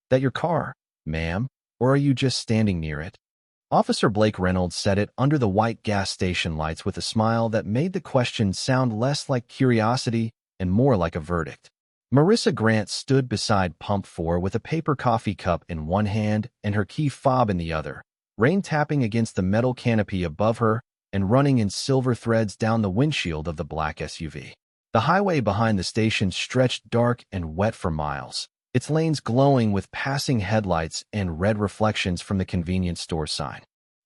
That your car, ma'am, or are you just standing near it? Officer Blake Reynolds said it under the white gas station lights with a smile that made the question sound less like curiosity and more like a verdict. Marissa Grant stood beside Pump 4 with a paper coffee cup in one hand and her key fob in the other, rain tapping against the metal canopy above her and running in silver threads down the windshield of the black SUV. The highway behind the station stretched dark and wet for miles, its lanes glowing with passing headlights and red reflections from the convenience store sign.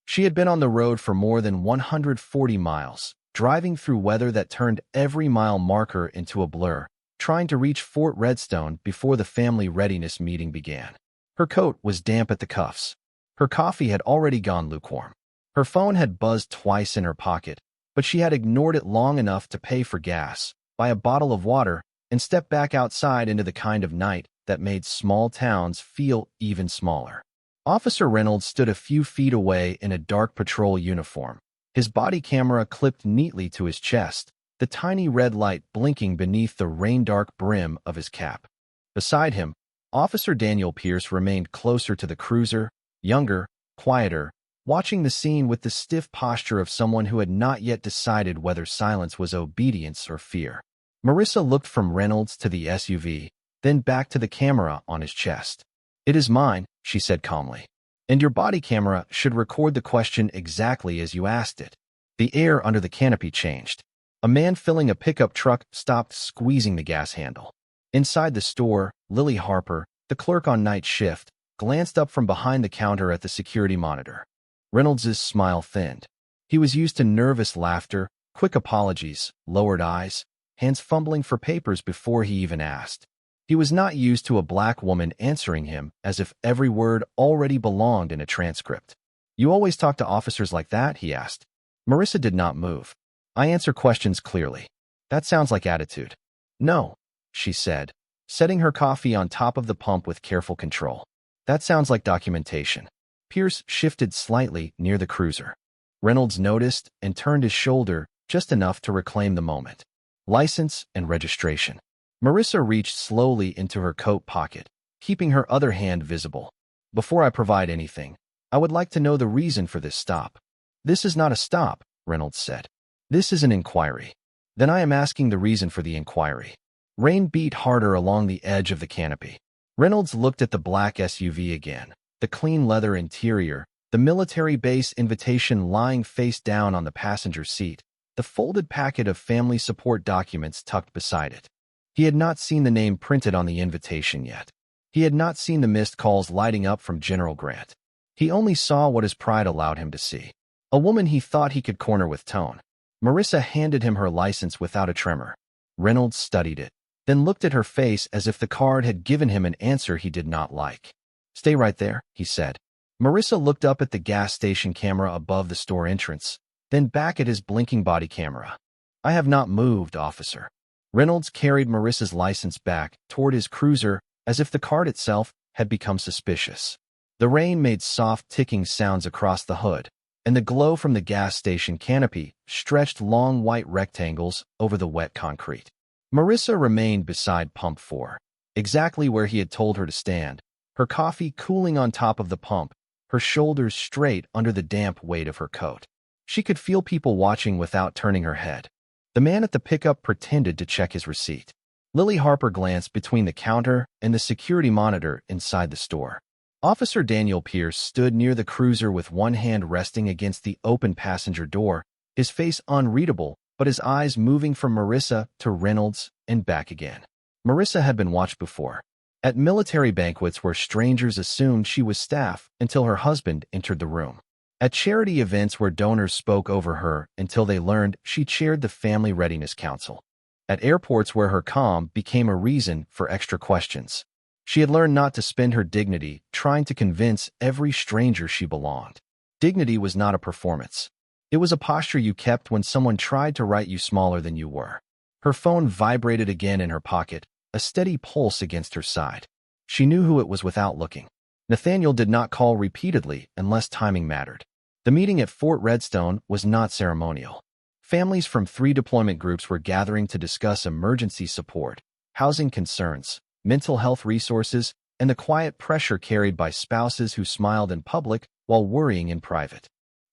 She had been on the road for more than 140 miles, driving through weather that turned every mile marker into a blur, trying to reach Fort Redstone before the family readiness meeting began. Her coat was damp at the cuffs. Her coffee had already gone lukewarm. Her phone had buzzed twice in her pocket, but she had ignored it long enough to pay for gas, buy a bottle of water, and step back outside into the kind of night that made small towns feel even smaller. Officer Reynolds stood a few feet away in a dark patrol uniform, his body camera clipped neatly to his chest, the tiny red light blinking beneath the rain-dark brim of his cap. Beside him, Officer Daniel Pierce remained closer to the cruiser, younger, quieter, watching the scene with the stiff posture of someone who had not yet decided whether silence was obedience or fear. Marissa looked from Reynolds to the SUV, then back to the camera on his chest. "It is mine," she said calmly. "And your body camera should record the question exactly as you asked it." The air under the canopy changed. A man filling a pickup truck stopped squeezing the gas handle. Inside the store, Lily Harper, the clerk on night shift, glanced up from behind the counter at the security monitor. Reynolds's smile thinned. He was used to nervous laughter, quick apologies, lowered eyes, hands fumbling for papers before he even asked. He was not used to a black woman answering him as if every word already belonged in a transcript. "You always talk to officers like that?" he asked. Marissa did not move. "I answer questions clearly." "That sounds like attitude." "No," she said, setting her coffee on top of the pump with careful control. "That sounds like documentation." Pierce shifted slightly near the cruiser. Reynolds noticed and turned his shoulder just enough to reclaim the moment. "License and registration." Marissa reached slowly into her coat pocket, keeping her other hand visible. "Before I provide anything, I would like to know the reason for this stop." "This is not a stop," Reynolds said. "This is an inquiry." "Then I am asking the reason for the inquiry." Rain beat harder along the edge of the canopy. Reynolds looked at the black SUV again, the clean leather interior, the military base invitation lying face down on the passenger seat, the folded packet of family support documents tucked beside it. He had not seen the name printed on the invitation yet. He had not seen the missed calls lighting up from General Grant. He only saw what his pride allowed him to see. A woman he thought he could corner with tone. Marissa handed him her license without a tremor. Reynolds studied it, then looked at her face as if the card had given him an answer he did not like. "Stay right there," he said. Marissa looked up at the gas station camera above the store entrance, then back at his blinking body camera. "I have not moved, officer." Reynolds carried Marissa's license back toward his cruiser as if the card itself had become suspicious. The rain made soft ticking sounds across the hood, and the glow from the gas station canopy stretched long white rectangles over the wet concrete. Marissa remained beside Pump 4, exactly where he had told her to stand, her coffee cooling on top of the pump, her shoulders straight under the damp weight of her coat. She could feel people watching without turning her head. The man at the pickup pretended to check his receipt. Lily Harper glanced between the counter and the security monitor inside the store. Officer Daniel Pierce stood near the cruiser with one hand resting against the open passenger door, his face unreadable, but his eyes moving from Marissa to Reynolds and back again. Marissa had been watched before. At military banquets where strangers assumed she was staff until her husband entered the room. At charity events where donors spoke over her until they learned she chaired the Family Readiness Council. At airports where her calm became a reason for extra questions. She had learned not to spend her dignity trying to convince every stranger she belonged. Dignity was not a performance. It was a posture you kept when someone tried to write you smaller than you were. Her phone vibrated again in her pocket, a steady pulse against her side. She knew who it was without looking. Nathaniel did not call repeatedly unless timing mattered. The meeting at Fort Redstone was not ceremonial. Families from 3 deployment groups were gathering to discuss emergency support, housing concerns, mental health resources, and the quiet pressure carried by spouses who smiled in public while worrying in private.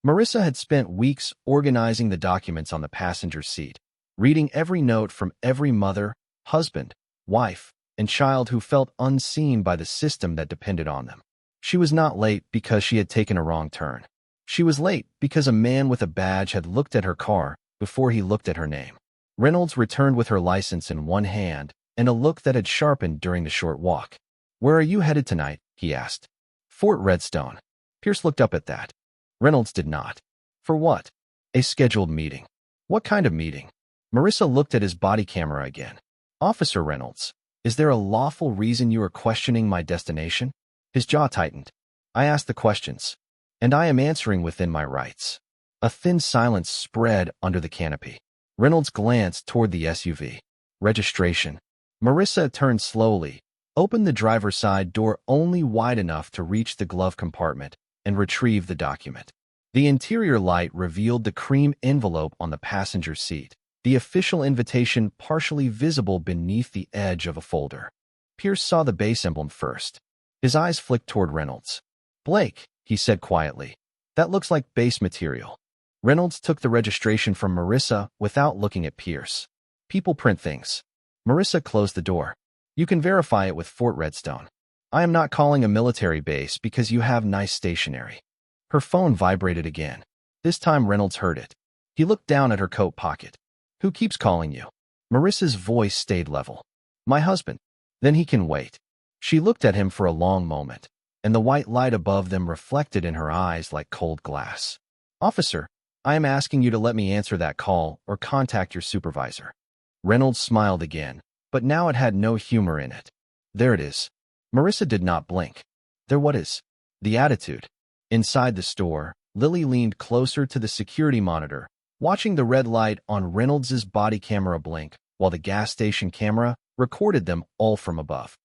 Marissa had spent weeks organizing the documents on the passenger seat, reading every note from every mother, husband, wife, and child who felt unseen by the system that depended on them. She was not late because she had taken a wrong turn. She was late because a man with a badge had looked at her car before he looked at her name. Reynolds returned with her license in one hand and a look that had sharpened during the short walk. "Where are you headed tonight?" he asked. "Fort Redstone." Pierce looked up at that. Reynolds did not. "For what?" "A scheduled meeting." "What kind of meeting?" Marissa looked at his body camera again. "Officer Reynolds, is there a lawful reason you are questioning my destination?" His jaw tightened. "I asked the questions, and I am answering within my rights." A thin silence spread under the canopy. Reynolds glanced toward the SUV. "Registration." Marissa turned slowly, opened the driver's side door only wide enough to reach the glove compartment, and retrieved the document. The interior light revealed the cream envelope on the passenger seat, the official invitation partially visible beneath the edge of a folder. Pierce saw the base emblem first. His eyes flicked toward Reynolds. "Blake," he said quietly. "That looks like base material." Reynolds took the registration from Marissa without looking at Pierce. "People print things." Marissa closed the door. "You can verify it with Fort Redstone. I am not calling a military base because you have nice stationery." Her phone vibrated again. This time Reynolds heard it. He looked down at her coat pocket. "Who keeps calling you?" Marissa's voice stayed level. "My husband." "Then he can wait." She looked at him for a long moment, and the white light above them reflected in her eyes like cold glass. "Officer, I am asking you to let me answer that call or contact your supervisor." Reynolds smiled again, but now it had no humor in it. "There it is." Marissa did not blink. "There what is?" "The attitude." Inside the store, Lily leaned closer to the security monitor, watching the red light on Reynolds's body camera blink, while the gas station camera recorded them all from above.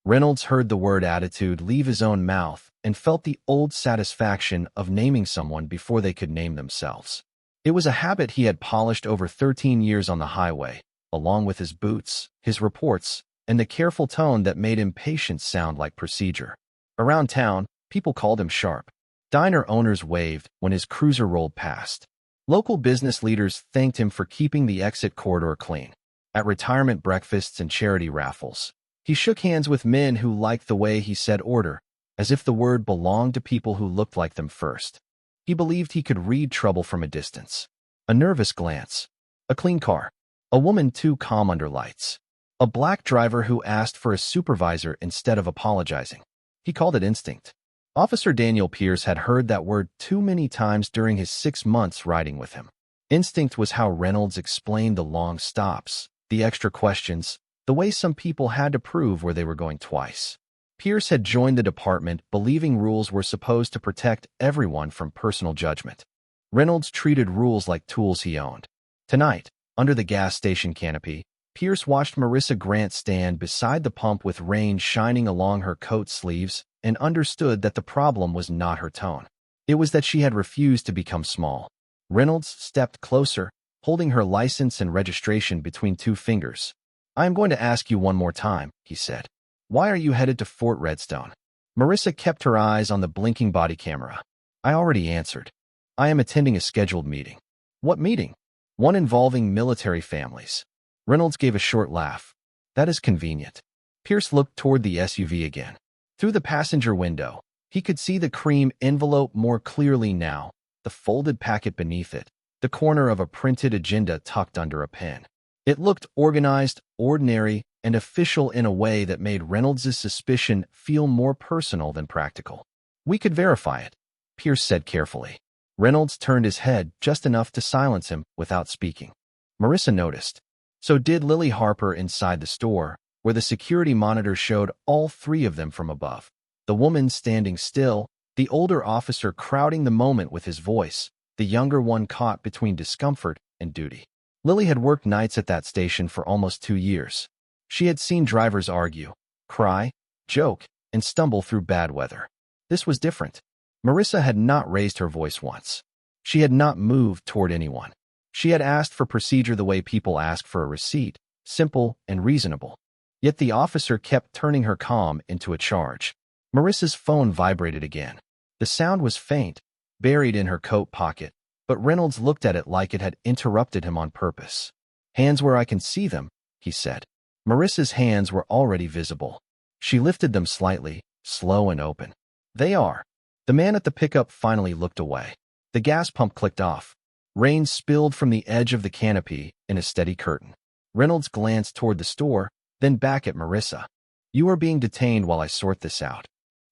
Reynolds heard the word attitude leave his own mouth and felt the old satisfaction of naming someone before they could name themselves. It was a habit he had polished over 13 years on the highway, along with his boots, his reports, and the careful tone that made impatience sound like procedure. Around town, people called him Sharp. Diner owners waved when his cruiser rolled past. Local business leaders thanked him for keeping the exit corridor clean. At retirement breakfasts and charity raffles, he shook hands with men who liked the way he said order, as if the word belonged to people who looked like them first. He believed he could read trouble from a distance. A nervous glance. A clean car. A woman too calm under lights. A black driver who asked for a supervisor instead of apologizing. He called it instinct. Officer Daniel Pierce had heard that word too many times during his 6 months riding with him. Instinct was how Reynolds explained the long stops, the extra questions, the way some people had to prove where they were going twice. Pierce had joined the department believing rules were supposed to protect everyone from personal judgment. Reynolds treated rules like tools he owned. Tonight, under the gas station canopy, Pierce watched Marissa Grant stand beside the pump with rain shining along her coat sleeves and understood that the problem was not her tone. It was that she had refused to become small. Reynolds stepped closer, holding her license and registration between 2 fingers. "I am going to ask you one more time," he said. "Why are you headed to Fort Redstone?" Marissa kept her eyes on the blinking body camera. "I already answered. I am attending a scheduled meeting." "What meeting?" "One involving military families." Reynolds gave a short laugh. "That is convenient." Pierce looked toward the SUV again. Through the passenger window, he could see the cream envelope more clearly now, the folded packet beneath it, the corner of a printed agenda tucked under a pen. It looked organized, ordinary, and official in a way that made Reynolds' suspicion feel more personal than practical. "We could verify it," Pierce said carefully. Reynolds turned his head just enough to silence him without speaking. Marissa noticed. So did Lily Harper inside the store, where the security monitor showed all 3 of them from above. The woman standing still, the older officer crowding the moment with his voice, the younger one caught between discomfort and duty. Lily had worked nights at that station for almost 2 years. She had seen drivers argue, cry, joke, and stumble through bad weather. This was different. Marissa had not raised her voice once. She had not moved toward anyone. She had asked for procedure the way people ask for a receipt, simple and reasonable. Yet the officer kept turning her calm into a charge. Marissa's phone vibrated again. The sound was faint, buried in her coat pocket, but Reynolds looked at it like it had interrupted him on purpose. "Hands where I can see them," he said. Marissa's hands were already visible. She lifted them slightly, slow and open. "They are." The man at the pickup finally looked away. The gas pump clicked off. Rain spilled from the edge of the canopy in a steady curtain. Reynolds glanced toward the store, then back at Marissa. "You are being detained while I sort this out."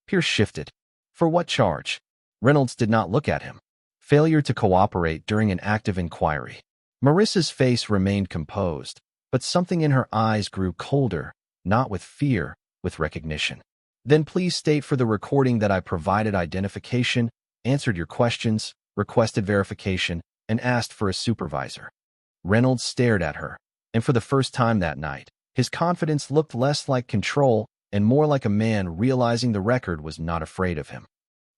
Pierce shifted. "For what charge?" Reynolds did not look at him. "Failure to cooperate during an active inquiry." Marissa's face remained composed, but something in her eyes grew colder, not with fear, with recognition. "Then please state for the recording that I provided identification, answered your questions, requested verification, and asked for a supervisor." Reynolds stared at her, and for the first time that night, his confidence looked less like control and more like a man realizing the record was not afraid of him.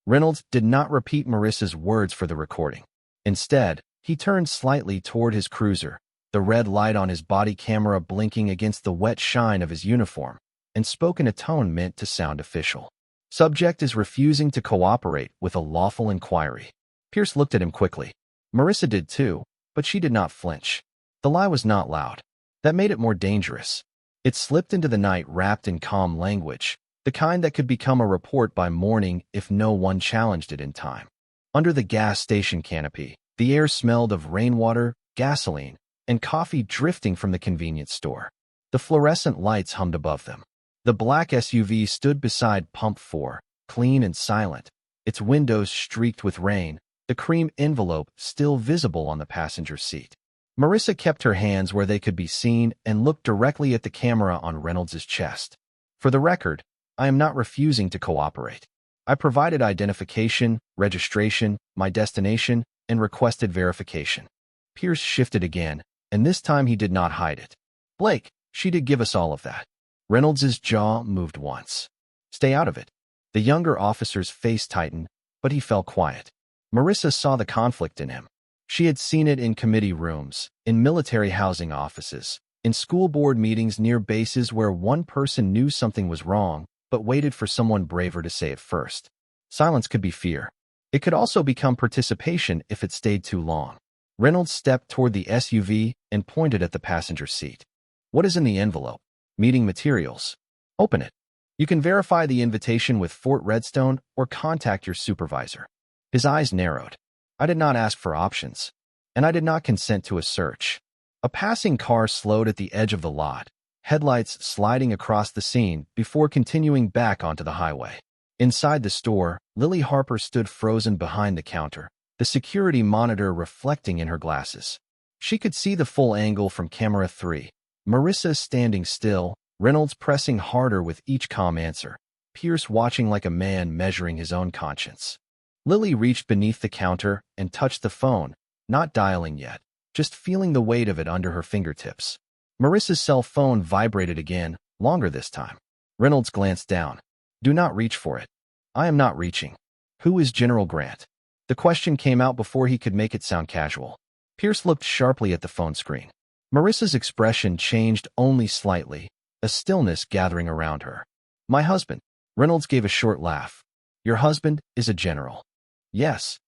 Reynolds did not repeat Marissa's words for the recording. Instead, he turned slightly toward his cruiser, the red light on his body camera blinking against the wet shine of his uniform, and spoke in a tone meant to sound official. "Subject is refusing to cooperate with a lawful inquiry." Pierce looked at him quickly. Marissa did too, but she did not flinch. The lie was not loud. That made it more dangerous. It slipped into the night wrapped in calm language, the kind that could become a report by morning if no one challenged it in time. Under the gas station canopy, the air smelled of rainwater, gasoline, and coffee drifting from the convenience store. The fluorescent lights hummed above them. The black SUV stood beside Pump 4, clean and silent, its windows streaked with rain, the cream envelope still visible on the passenger seat. Marissa kept her hands where they could be seen and looked directly at the camera on Reynolds' chest. "For the record, I am not refusing to cooperate. I provided identification, registration, my destination, and requested verification." Pierce shifted again, and this time he did not hide it. "Blake, she did give us all of that." Reynolds' jaw moved once. "Stay out of it." The younger officer's face tightened, but he fell quiet. Marissa saw the conflict in him. She had seen it in committee rooms, in military housing offices, in school board meetings near bases where one person knew something was wrong, but waited for someone braver to say it first. Silence could be fear. It could also become participation if it stayed too long. Reynolds stepped toward the SUV and pointed at the passenger seat. "What is in the envelope?" "Meeting materials." "Open it. You can verify the invitation with Fort Redstone or contact your supervisor." His eyes narrowed. "I did not ask for options, and I did not consent to a search." A passing car slowed at the edge of the lot, headlights sliding across the scene before continuing back onto the highway. Inside the store, Lily Harper stood frozen behind the counter, the security monitor reflecting in her glasses. She could see the full angle from camera 3. Marissa standing still, Reynolds pressing harder with each calm answer, Pierce watching like a man measuring his own conscience. Lily reached beneath the counter and touched the phone, not dialing yet, just feeling the weight of it under her fingertips. Marissa's cell phone vibrated again, longer this time. Reynolds glanced down. "Do not reach for it." "I am not reaching." "Who is General Grant?" The question came out before he could make it sound casual. Pierce looked sharply at the phone screen. Marissa's expression changed only slightly, a stillness gathering around her. "My husband." Reynolds gave a short laugh. "Your husband is a general." "Yes.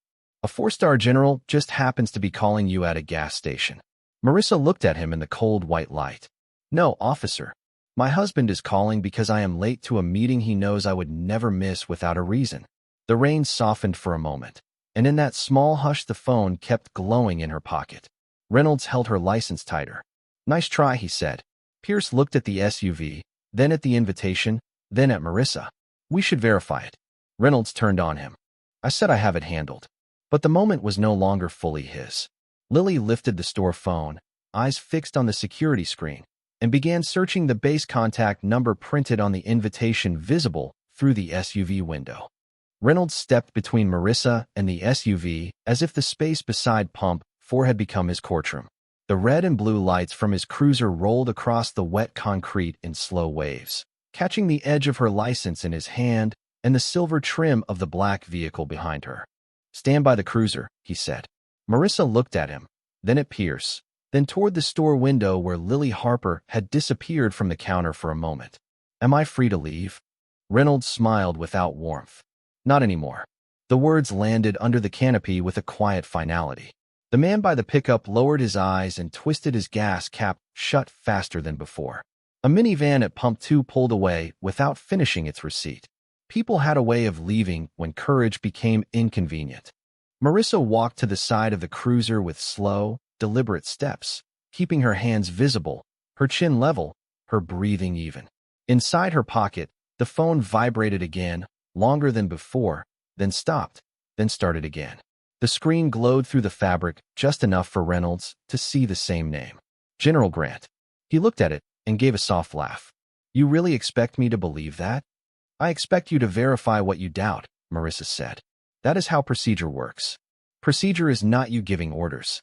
A 4-star general just happens to be calling you at a gas station." Marissa looked at him in the cold white light. "No, officer. My husband is calling because I am late to a meeting he knows I would never miss without a reason." The rain softened for a moment, and in that small hush the phone kept glowing in her pocket. Reynolds held her license tighter. "Nice try," he said. Pierce looked at the SUV, then at the invitation, then at Marissa. "We should verify it." Reynolds turned on him. "I said I have it handled." But the moment was no longer fully his. Lily lifted the store phone, eyes fixed on the security screen, and began searching the base contact number printed on the invitation visible through the SUV window. Reynolds stepped between Marissa and the SUV as if the space beside Pump 4 had become his courtroom. The red and blue lights from his cruiser rolled across the wet concrete in slow waves, catching the edge of her license in his hand and the silver trim of the black vehicle behind her. "Stand by the cruiser," he said. Marissa looked at him, then at Pierce. then toward the store window where Lily Harper had disappeared from the counter for a moment. "Am I free to leave?" Reynolds smiled without warmth. "Not anymore." The words landed under the canopy with a quiet finality. The man by the pickup lowered his eyes and twisted his gas cap shut faster than before. A minivan at Pump 2 pulled away without finishing its receipt. People had a way of leaving when courage became inconvenient. Marissa walked to the side of the cruiser with slow, deliberate steps, keeping her hands visible, her chin level, her breathing even. Inside her pocket, the phone vibrated again, longer than before, then stopped, then started again. The screen glowed through the fabric just enough for Reynolds to see the same name. General Grant. He looked at it and gave a soft laugh. "You really expect me to believe that?" "I expect you to verify what you doubt," Marissa said. "That is how procedure works. Procedure is not you giving orders."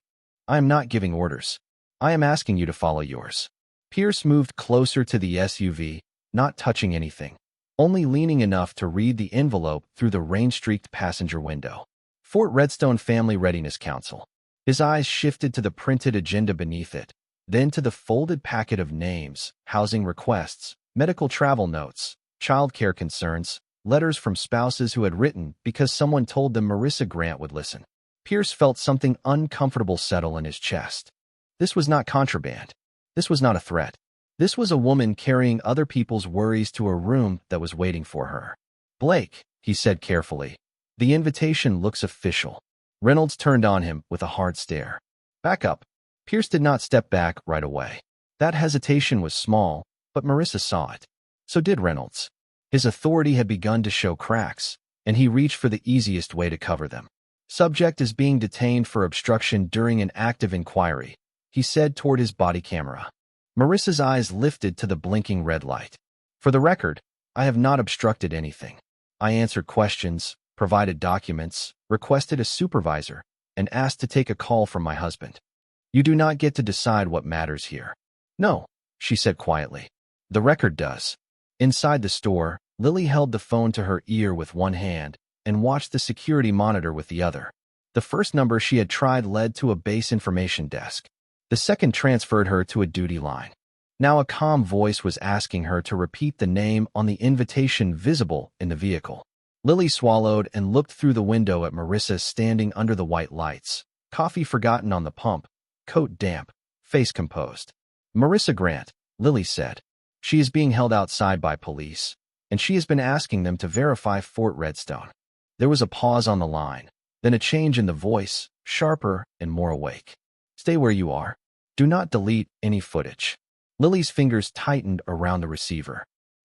"I am not giving orders. I am asking you to follow yours." Pierce moved closer to the SUV, not touching anything, only leaning enough to read the envelope through the rain-streaked passenger window. Fort Redstone Family Readiness Council. His eyes shifted to the printed agenda beneath it, then to the folded packet of names, housing requests, medical travel notes, childcare concerns, letters from spouses who had written because someone told them Marissa Grant would listen. Pierce felt something uncomfortable settle in his chest. This was not contraband. This was not a threat. This was a woman carrying other people's worries to a room that was waiting for her. "Blake," he said carefully, "the invitation looks official." Reynolds turned on him with a hard stare. "Back up." Pierce did not step back right away. That hesitation was small, but Marissa saw it. So did Reynolds. His authority had begun to show cracks, and he reached for the easiest way to cover them. "Subject is being detained for obstruction during an active inquiry," he said toward his body camera. Marissa's eyes lifted to the blinking red light. "For the record, I have not obstructed anything. I answered questions, provided documents, requested a supervisor, and asked to take a call from my husband. You do not get to decide what matters here." "No," she said quietly. "The record does." Inside the store, Lily held the phone to her ear with one hand and watched the security monitor with the other. The first number she had tried led to a base information desk. The second transferred her to a duty line. Now a calm voice was asking her to repeat the name on the invitation visible in the vehicle. Lily swallowed and looked through the window at Marissa standing under the white lights, coffee forgotten on the pump, coat damp, face composed. "Marissa Grant," Lily said. "She is being held outside by police, and she has been asking them to verify Fort Redstone." There was a pause on the line, then a change in the voice, sharper and more awake. "Stay where you are. Do not delete any footage." Lily's fingers tightened around the receiver.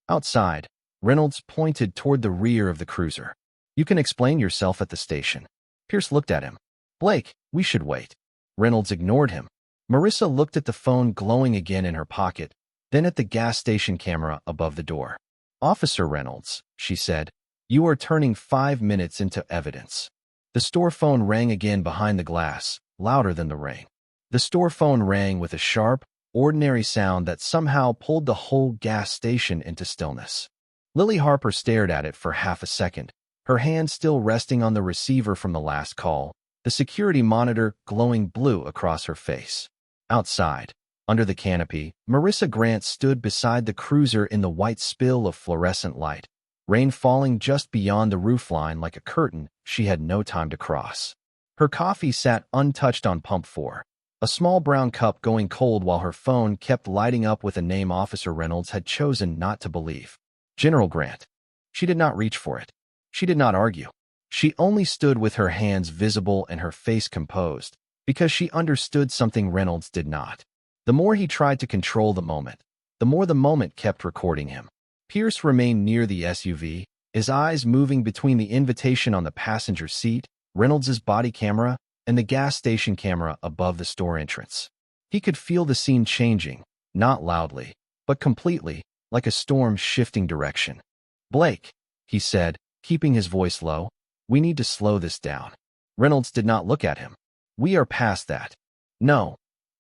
Outside, Reynolds pointed toward the rear of the cruiser. "You can explain yourself at the station." Pierce looked at him. "Blake, we should wait." Reynolds ignored him. Marissa looked at the phone glowing again in her pocket, then at the gas station camera above the door. "Officer Reynolds," she said, "you are turning 5 minutes into evidence." The store phone rang again behind the glass, louder than the rain. The store phone rang with a sharp, ordinary sound that somehow pulled the whole gas station into stillness. Lily Harper stared at it for half a second, her hand still resting on the receiver from the last call, the security monitor glowing blue across her face. Outside, under the canopy, Marissa Grant stood beside the cruiser in the white spill of fluorescent light, rain falling just beyond the roofline like a curtain she had no time to cross. Her coffee sat untouched on pump 4, a small brown cup going cold while her phone kept lighting up with a name Officer Reynolds had chosen not to believe. General Grant. She did not reach for it. She did not argue. She only stood with her hands visible and her face composed, because she understood something Reynolds did not. The more he tried to control the moment, the more the moment kept recording him. Pierce remained near the SUV, his eyes moving between the invitation on the passenger seat, Reynolds's body camera, and the gas station camera above the store entrance. He could feel the scene changing, not loudly, but completely, like a storm shifting direction. "Blake," he said, keeping his voice low, "we need to slow this down." Reynolds did not look at him. "We are past that." "No,"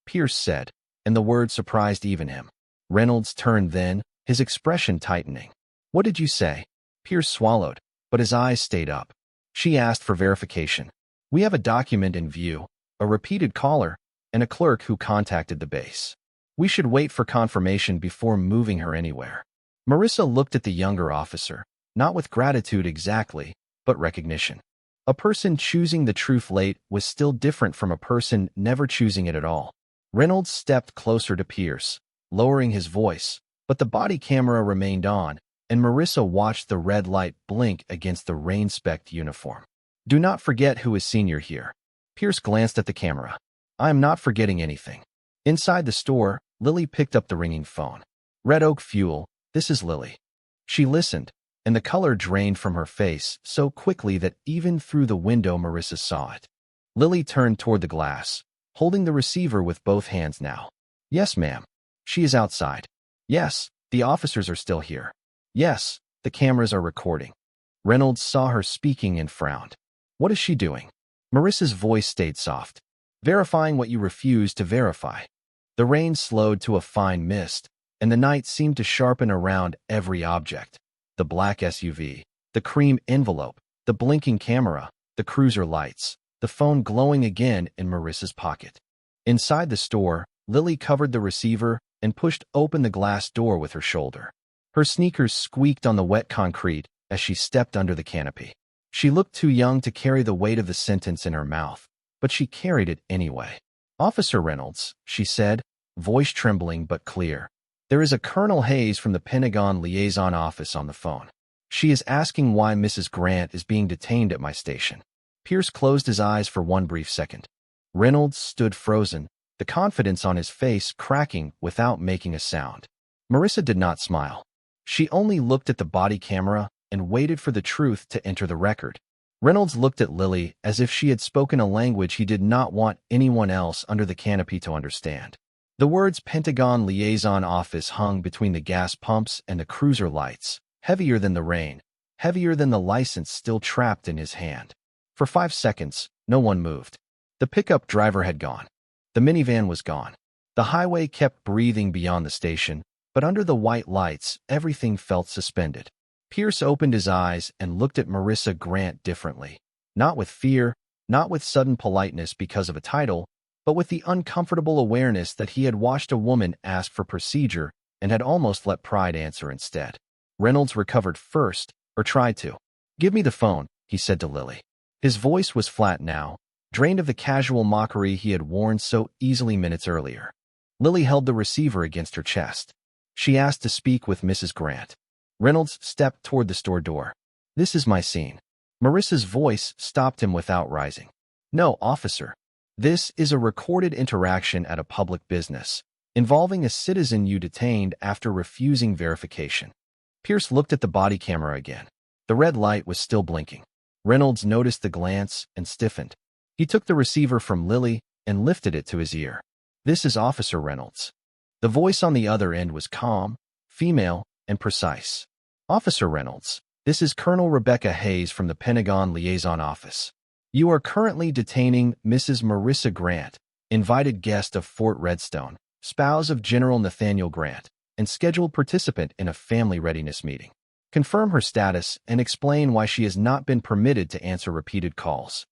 Pierce said, and the word surprised even him. Reynolds turned then, his expression tightening. "What did you say?" Pierce swallowed, but his eyes stayed up. "She asked for verification. We have a document in view, a repeated caller, and a clerk who contacted the base. We should wait for confirmation before moving her anywhere. Marissa looked at the younger officer, not with gratitude exactly, but recognition. A person choosing the truth late was still different from a person never choosing it at all. Reynolds stepped closer to Pierce, lowering his voice, but the body camera remained on, and Marissa watched the red light blink against the rain-specked uniform. Do not forget who is senior here. Pierce glanced at the camera. I am not forgetting anything. Inside the store, Lily picked up the ringing phone. Red Oak Fuel, this is Lily. She listened, and the color drained from her face so quickly that even through the window Marissa saw it. Lily turned toward the glass, holding the receiver with both hands now. Yes, ma'am. She is outside. Yes, the officers are still here. Yes, the cameras are recording. Reynolds saw her speaking and frowned. What is she doing? Marissa's voice stayed soft. Verifying what you refused to verify. The rain slowed to a fine mist, and the night seemed to sharpen around every object. The black SUV, the cream envelope, the blinking camera, the cruiser lights, the phone glowing again in Marissa's pocket. Inside the store, Lily covered the receiver and pushed open the glass door with her shoulder. Her sneakers squeaked on the wet concrete as she stepped under the canopy. She looked too young to carry the weight of the sentence in her mouth, but she carried it anyway. Officer Reynolds, she said, voice trembling but clear. There is a Colonel Hayes from the Pentagon liaison office on the phone. She is asking why Mrs. Grant is being detained at my station. Pierce closed his eyes for one brief second. Reynolds stood frozen, the confidence on his face cracking without making a sound. Marissa did not smile. She only looked at the body camera and waited for the truth to enter the record. Reynolds looked at Lily as if she had spoken a language he did not want anyone else under the canopy to understand. The words Pentagon liaison office hung between the gas pumps and the cruiser lights, heavier than the rain, heavier than the license still trapped in his hand. For 5 seconds, no one moved. The pickup driver had gone. The minivan was gone. The highway kept breathing beyond the station, but under the white lights, everything felt suspended. Pierce opened his eyes and looked at Marissa Grant differently. Not with fear, not with sudden politeness because of a title, but with the uncomfortable awareness that he had watched a woman ask for procedure and had almost let pride answer instead. Reynolds recovered first, or tried to. Give me the phone, he said to Lily. His voice was flat now, drained of the casual mockery he had worn so easily minutes earlier. Lily held the receiver against her chest. She asked to speak with Mrs. Grant. Reynolds stepped toward the store door. This is my scene. Marissa's voice stopped him without rising. No, officer. This is a recorded interaction at a public business, involving a citizen you detained after refusing verification. Pierce looked at the body camera again. The red light was still blinking. Reynolds noticed the glance and stiffened. He took the receiver from Lily and lifted it to his ear. This is Officer Reynolds. The voice on the other end was calm, female, and precise. Officer Reynolds, this is Colonel Rebecca Hayes from the Pentagon Liaison Office. You are currently detaining Mrs. Marissa Grant, invited guest of Fort Redstone, spouse of General Nathaniel Grant, and scheduled participant in a family readiness meeting. Confirm her status and explain why she has not been permitted to answer repeated calls.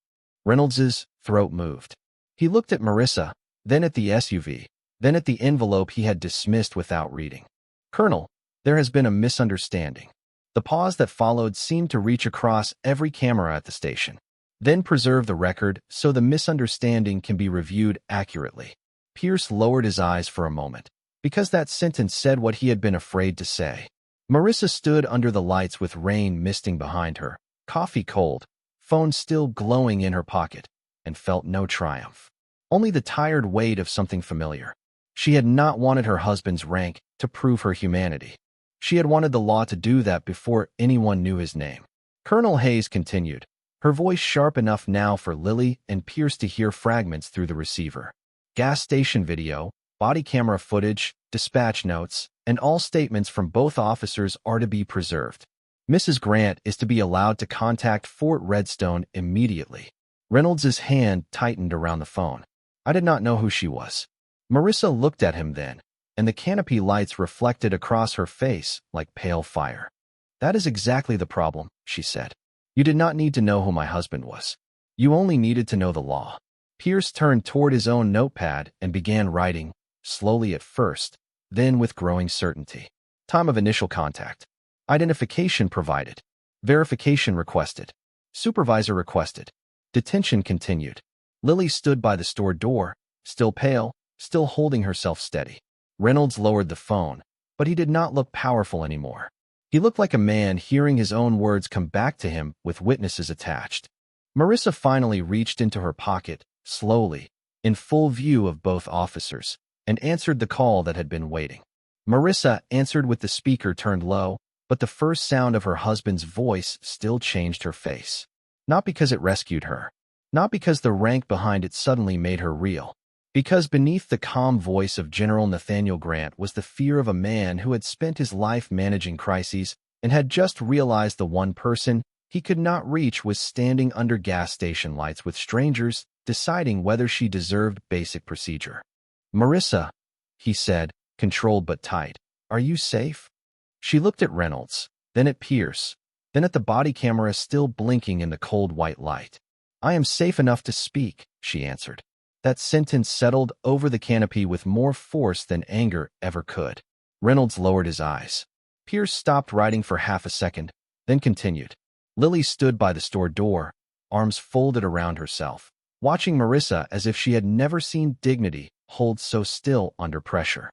Reynolds's throat moved. He looked at Marissa, then at the SUV, then at the envelope he had dismissed without reading. Colonel, there has been a misunderstanding. The pause that followed seemed to reach across every camera at the station. Then preserve the record so the misunderstanding can be reviewed accurately. Pierce lowered his eyes for a moment, because that sentence said what he had been afraid to say. Marissa stood under the lights with rain misting behind her, coffee cold, phone still glowing in her pocket, and felt no triumph. Only the tired weight of something familiar. She had not wanted her husband's rank to prove her humanity. She had wanted the law to do that before anyone knew his name. Colonel Hayes continued, her voice sharp enough now for Lily and Pierce to hear fragments through the receiver. Gas station video, body camera footage, dispatch notes, and all statements from both officers are to be preserved. Mrs. Grant is to be allowed to contact Fort Redstone immediately. Reynolds's hand tightened around the phone. I did not know who she was. Marissa looked at him then, and the canopy lights reflected across her face like pale fire. That is exactly the problem, she said. You did not need to know who my husband was. You only needed to know the law. Pierce turned toward his own notepad and began writing, slowly at first, then with growing certainty. Time of initial contact. Identification provided. Verification requested. Supervisor requested. Detention continued. Lily stood by the store door, still pale, still holding herself steady. Reynolds lowered the phone, but he did not look powerful anymore. He looked like a man hearing his own words come back to him with witnesses attached. Marissa finally reached into her pocket, slowly, in full view of both officers, and answered the call that had been waiting. Marissa answered with the speaker turned low, but the first sound of her husband's voice still changed her face. Not because it rescued her. Not because the rank behind it suddenly made her real. Because beneath the calm voice of General Nathaniel Grant was the fear of a man who had spent his life managing crises and had just realized the one person he could not reach was standing under gas station lights with strangers, deciding whether she deserved basic procedure. "Marissa," he said, controlled but tight, "are you safe?" She looked at Reynolds, then at Pierce, then at the body camera still blinking in the cold white light. "I am safe enough to speak," she answered. That sentence settled over the canopy with more force than anger ever could. Reynolds lowered his eyes. Pierce stopped writing for half a second, then continued. Lily stood by the store door, arms folded around herself, watching Marissa as if she had never seen dignity hold so still under pressure.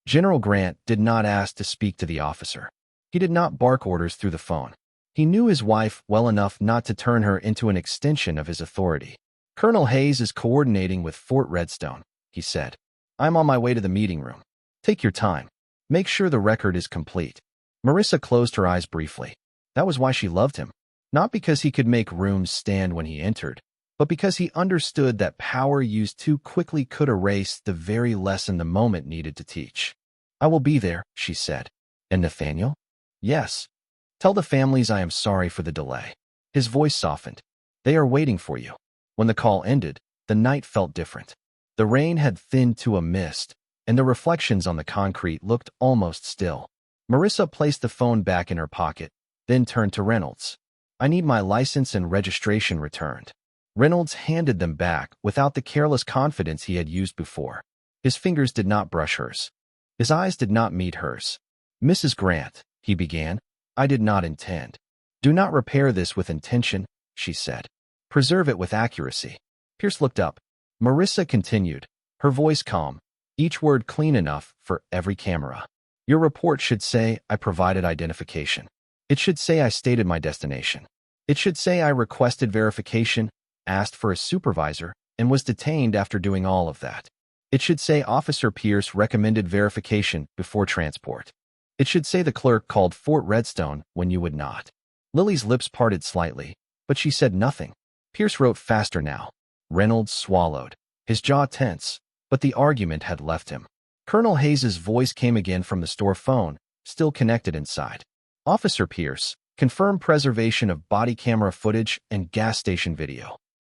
General Grant did not ask to speak to the officer. He did not bark orders through the phone. He knew his wife well enough not to turn her into an extension of his authority. "Colonel Hayes is coordinating with Fort Redstone," he said. "I'm on my way to the meeting room. Take your time. Make sure the record is complete." Marissa closed her eyes briefly. That was why she loved him. Not because he could make rooms stand when he entered, but because he understood that power used too quickly could erase the very lesson the moment needed to teach. "I will be there," she said. "And Nathaniel?" "Yes. Tell the families I am sorry for the delay." His voice softened. "They are waiting for you." When the call ended, the night felt different. The rain had thinned to a mist, and the reflections on the concrete looked almost still. Marissa placed the phone back in her pocket, then turned to Reynolds. "I need my license and registration returned." Reynolds handed them back without the careless confidence he had used before. His fingers did not brush hers. His eyes did not meet hers. "Mrs. Grant," he began, "I did not intend." "Do not repair this with intention," she said. "Preserve it with accuracy." Pierce looked up. Marissa continued, her voice calm, each word clean enough for every camera. "Your report should say I provided identification. It should say I stated my destination. It should say I requested verification, asked for a supervisor, and was detained after doing all of that. It should say Officer Pierce recommended verification before transport. It should say the clerk called Fort Redstone when you would not." Lily's lips parted slightly, but she said nothing. Pierce wrote faster now. Reynolds swallowed, his jaw tense, but the argument had left him. Colonel Hayes's voice came again from the store phone, still connected inside. "Officer Pierce, confirm preservation of body camera footage and gas station video."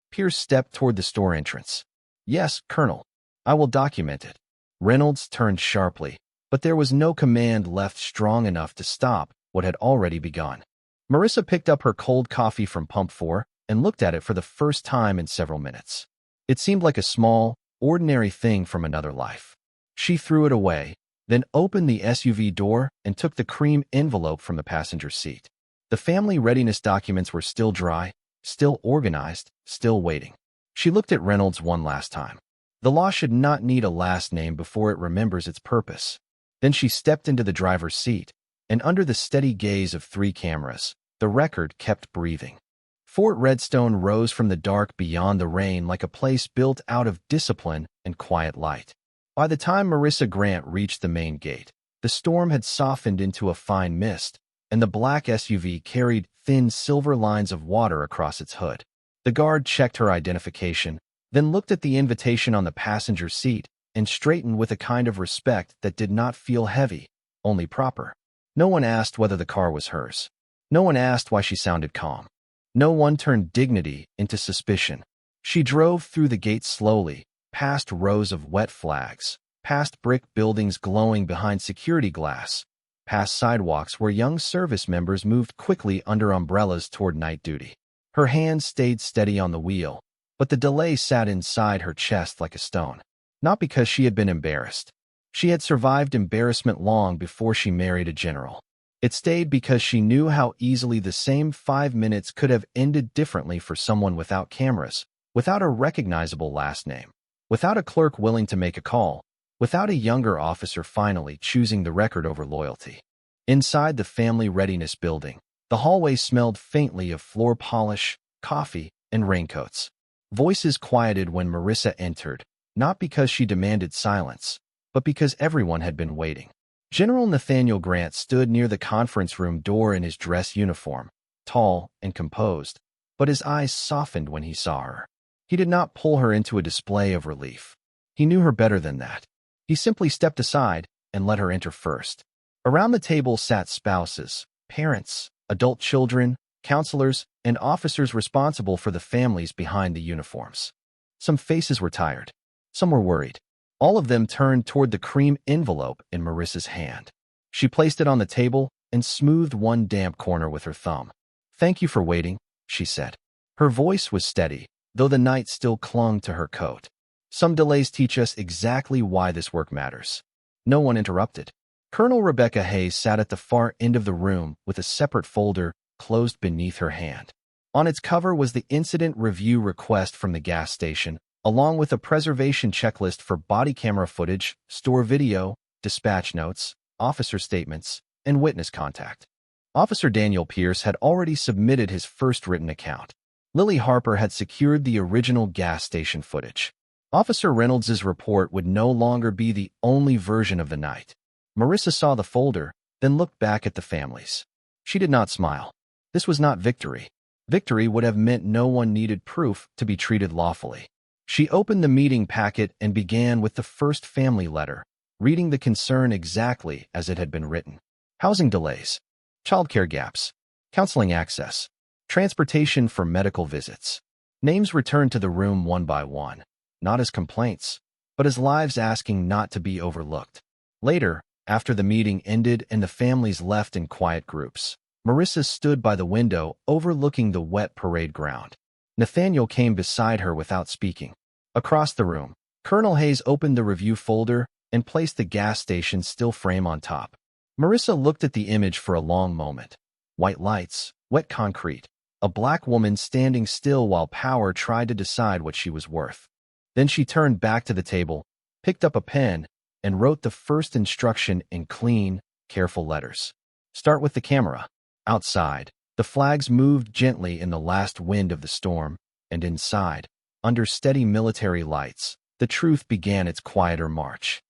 Pierce stepped toward the store entrance. "Yes, Colonel. I will document it." Reynolds turned sharply, but there was no command left strong enough to stop what had already begun. Marissa picked up her cold coffee from Pump 4 and looked at it for the first time in several minutes. It seemed like a small, ordinary thing from another life. She threw it away, then opened the SUV door and took the cream envelope from the passenger seat. The family readiness documents were still dry, still organized, still waiting. She looked at Reynolds one last time. The law should not need a last name before it remembers its purpose. Then she stepped into the driver's seat, and under the steady gaze of 3 cameras, the record kept breathing. Fort Redstone rose from the dark beyond the rain like a place built out of discipline and quiet light. By the time Marissa Grant reached the main gate, the storm had softened into a fine mist, and the black SUV carried thin silver lines of water across its hood. The guard checked her identification, then looked at the invitation on the passenger seat and straightened with a kind of respect that did not feel heavy, only proper. No one asked whether the car was hers. No one asked why she sounded calm. No one turned dignity into suspicion. She drove through the gate slowly, past rows of wet flags, past brick buildings glowing behind security glass, past sidewalks where young service members moved quickly under umbrellas toward night duty. Her hands stayed steady on the wheel, but the delay sat inside her chest like a stone. Not because she had been embarrassed. She had survived embarrassment long before she married a general. It stayed because she knew how easily the same 5 minutes could have ended differently for someone without cameras, without a recognizable last name, without a clerk willing to make a call, without a younger officer finally choosing the record over loyalty. Inside the family readiness building, the hallway smelled faintly of floor polish, coffee, and raincoats. Voices quieted when Marissa entered, not because she demanded silence, but because everyone had been waiting. General Nathaniel Grant stood near the conference room door in his dress uniform, tall and composed, but his eyes softened when he saw her. He did not pull her into a display of relief. He knew her better than that. He simply stepped aside and let her enter first. Around the table sat spouses, parents, adult children, counselors, and officers responsible for the families behind the uniforms. Some faces were tired. Some were worried. All of them turned toward the cream envelope in Marissa's hand. She placed it on the table and smoothed one damp corner with her thumb. "Thank you for waiting," she said. Her voice was steady, though the night still clung to her coat. "Some delays teach us exactly why this work matters." No one interrupted. Colonel Rebecca Hayes sat at the far end of the room with a separate folder closed beneath her hand. On its cover was the incident review request from the gas station, along with a preservation checklist for body camera footage, store video, dispatch notes, officer statements, and witness contact. Officer Daniel Pierce had already submitted his first written account. Lily Harper had secured the original gas station footage. Officer Reynolds's report would no longer be the only version of the night. Marissa saw the folder, then looked back at the families. She did not smile. This was not victory. Victory would have meant no one needed proof to be treated lawfully. She opened the meeting packet and began with the first family letter, reading the concern exactly as it had been written. Housing delays, childcare gaps, counseling access, transportation for medical visits. Names returned to the room one by one, not as complaints, but as lives asking not to be overlooked. Later, after the meeting ended and the families left in quiet groups, Marissa stood by the window overlooking the wet parade ground. Nathaniel came beside her without speaking. Across the room, Colonel Hayes opened the review folder and placed the gas station still frame on top. Marissa looked at the image for a long moment. White lights, wet concrete, a black woman standing still while power tried to decide what she was worth. Then she turned back to the table, picked up a pen, and wrote the first instruction in clean, careful letters. "Start with the camera." Outside, the flags moved gently in the last wind of the storm, and inside, under steady military lights, the truth began its quieter march.